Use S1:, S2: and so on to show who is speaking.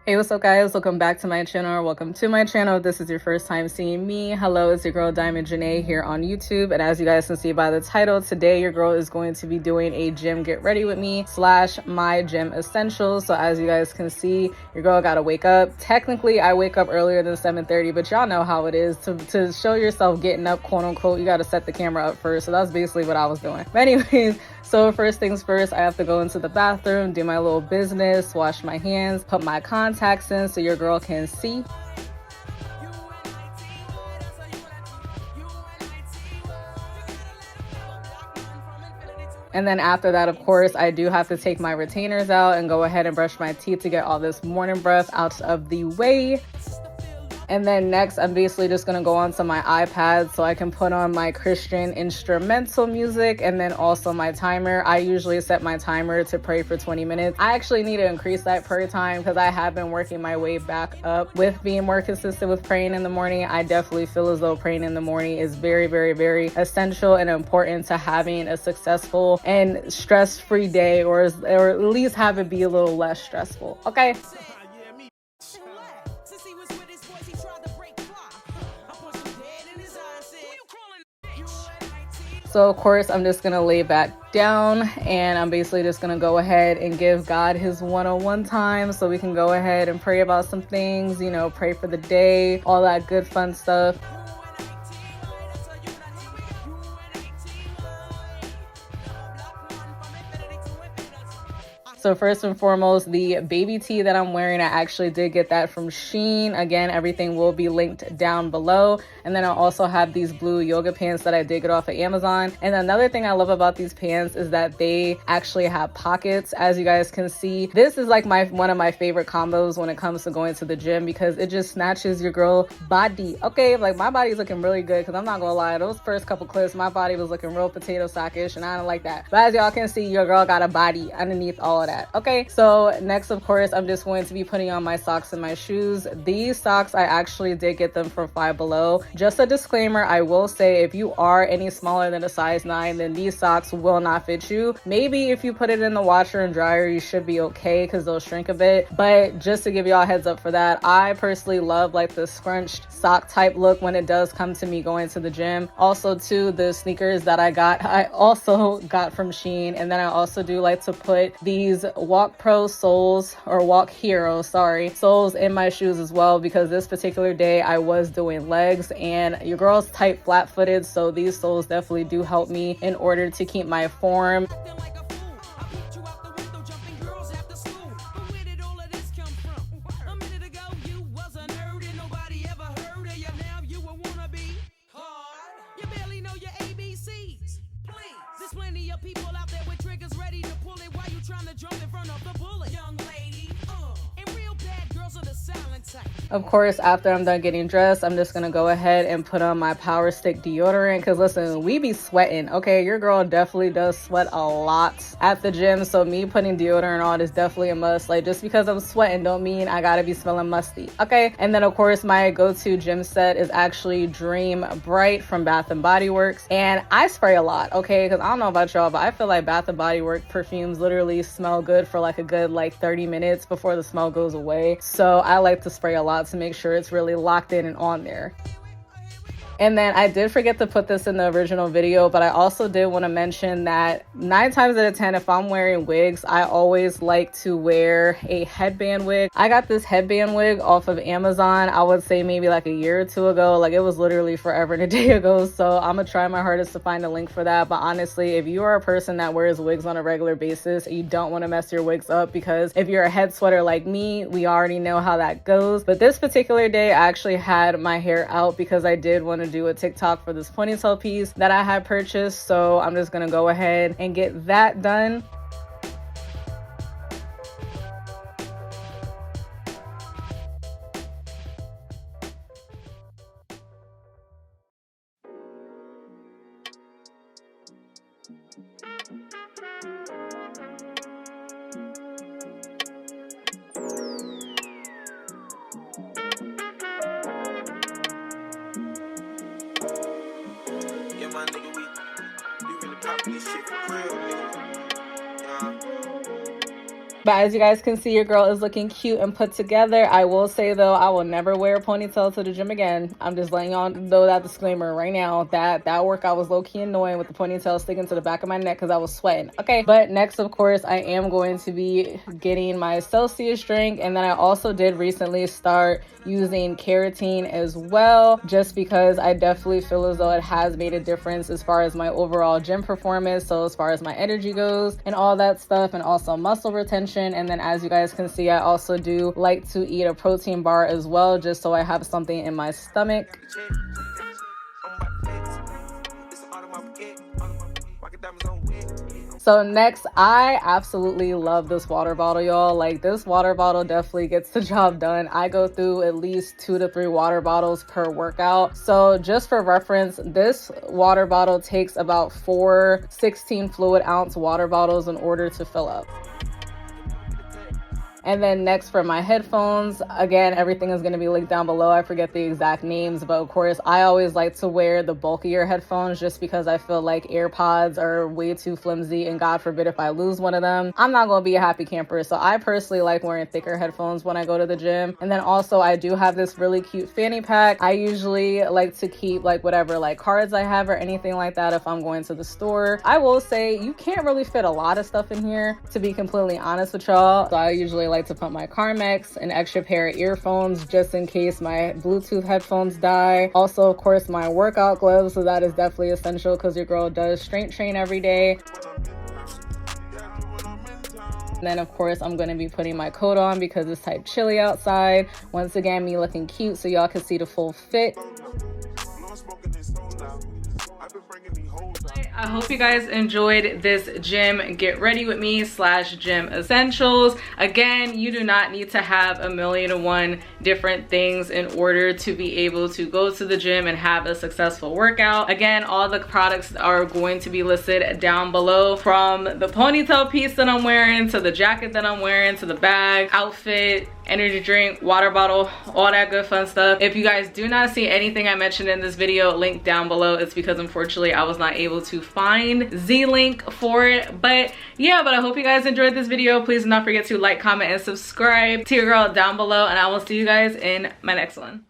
S1: Hey, what's up guys? Welcome back to my channel. Welcome to my channel. If this is your first time seeing me, hello, it's your girl Diamond Janae here on YouTube. And as you guys can see by the title, today your girl is going to be doing a gym get ready with me / my gym essentials. So as you guys can see, your girl gotta wake up. Technically, I wake up earlier than 7:30, but y'all know how it is. To show yourself getting up, quote unquote, you gotta set the camera up first. So that's basically what I was doing. But anyways, so first things first, I have to go into the bathroom, do my little business, wash my hands, put my contacts in so your girl can see. And then after that, of course, I do have to take my retainers out and go ahead and brush my teeth to get all this morning breath out of the way. And then next, I'm basically just going to go onto my iPad so I can put on my Christian instrumental music and then also my timer. I usually set my timer to pray for 20 minutes. I actually need to increase that prayer time because I have been working my way back up with being more consistent with praying in the morning. I definitely feel as though praying in the morning is very, very, very essential and important to having a successful and stress-free day, or at least have it be a little less stressful. Okay. So of course, I'm just gonna lay back down and I'm basically just gonna go ahead and give God his one-on-one time so we can go ahead and pray about some things, you know, pray for the day, all that good fun stuff. So first and foremost, the baby tee that I'm wearing, I actually did get that from SHEIN. Again, everything will be linked down below. And then I also have these blue yoga pants that I did get off of Amazon. And another thing I love about these pants is that they actually have pockets, as you guys can see. This is like one of my favorite combos when it comes to going to the gym because it just snatches your girl body. Okay, like my body's looking really good because I'm not gonna lie, those first couple clips, my body was looking real potato sackish and I don't like that. But as y'all can see, your girl got a body underneath all of that. Okay, so next, of course, I'm just going to be putting on my socks and my shoes. These socks, I actually did get them from Five Below. Just a disclaimer, I will say if you are any smaller than a size 9, then these socks will not fit you. Maybe if you put it in the washer and dryer, you should be okay because they'll shrink a bit. But just to give y'all a heads up for that, I personally love like the scrunched sock type look when it does come to me going to the gym. Also too, the sneakers that I also got from SHEIN. And then I also do like to put these Walk Pro soles, or Walk Hero, sorry, soles in my shoes as well, because this particular day I was doing legs and your girl's tight flat-footed, so these soles definitely do help me in order to keep my form.
S2: Plenty of people out there with triggers ready to pull it while you trying to jump in front of the bullet. Young lady, and real bad girls are the silent type.
S1: Of course, after I'm done getting dressed, I'm just gonna go ahead and put on my Power Stick deodorant because listen, we be sweating, okay? Your girl definitely does sweat a lot at the gym, so me putting deodorant on is definitely a must. Like, just because I'm sweating don't mean I gotta be smelling musty, okay? And then of course, my go-to gym set is actually Dream Bright from Bath & Body Works, and I spray a lot, okay? Because I don't know about y'all, but I feel like Bath & Body Works perfumes literally smell good for like a good 30 minutes before the smell goes away. So I like to spray a lot to make sure it's really locked in and on there. And then I did forget to put this in the original video, but I also did want to mention that 9 times out of 10, if I'm wearing wigs, I always like to wear a headband wig. I got this headband wig off of Amazon, I would say maybe like a year or 2 ago. Like, it was literally forever and a day ago. So I'm gonna try my hardest to find a link for that. But honestly, if you are a person that wears wigs on a regular basis, you don't want to mess your wigs up, because if you're a head sweater like me, we already know how that goes. But this particular day, I actually had my hair out because I did want to do a TikTok for this ponytail piece that I had purchased. So I'm just gonna go ahead and get that done.
S3: My nigga, we really poppin' this shit for real, nigga.
S1: But as you guys can see, your girl is looking cute and put together. I will say though, I will never wear a ponytail to the gym again. I'm just letting y'all know that disclaimer right now. That workout was low-key annoying with the ponytail sticking to the back of my neck because I was sweating. Okay, but next, of course, I am going to be getting my Celsius drink, and then I also did recently start using keratin as well, just because I definitely feel as though it has made a difference as far as my overall gym performance, so as far as my energy goes and all that stuff, and also muscle retention. And then as you guys can see, I also do like to eat a protein bar as well, just so I have something in my stomach. So next, I absolutely love this water bottle, y'all. Like, this water bottle definitely gets the job done. I go through at least 2 to 3 water bottles per workout. So just for reference, this water bottle takes about 4 16 fluid ounce water bottles in order to fill up. And then next for my headphones, again, everything is going to be linked down below. I forget the exact names, but of course, I always like to wear the bulkier headphones just because I feel like AirPods are way too flimsy, and God forbid if I lose one of them, I'm not going to be a happy camper. So I personally like wearing thicker headphones when I go to the gym. And then also I do have this really cute fanny pack. I usually like to keep like whatever like cards I have or anything like that if I'm going to the store. I will say you can't really fit a lot of stuff in here, to be completely honest with y'all. So I usually like to put my Carmex, an extra pair of earphones just in case my Bluetooth headphones die. Also, of course, my workout gloves, so that is definitely essential because your girl does strength train every day. And then of course I'm going to be putting my coat on because it's type chilly outside. Once again, me looking cute so y'all can see the full fit. I hope you guys enjoyed this gym get ready with me / gym essentials. Again, you do not need to have 1,000,001 different things in order to be able to go to the gym and have a successful workout. Again, all the products are going to be listed down below, from the ponytail piece that I'm wearing to the jacket that I'm wearing to the bag, outfit, energy drink, water bottle, all that good fun stuff. If you guys do not see anything I mentioned in this video linked down below, it's because unfortunately I was not able to find the link for it. But yeah, I hope you guys enjoyed this video. Please do not forget to like, comment, and subscribe to your girl down below, and I will see you guys in my next one.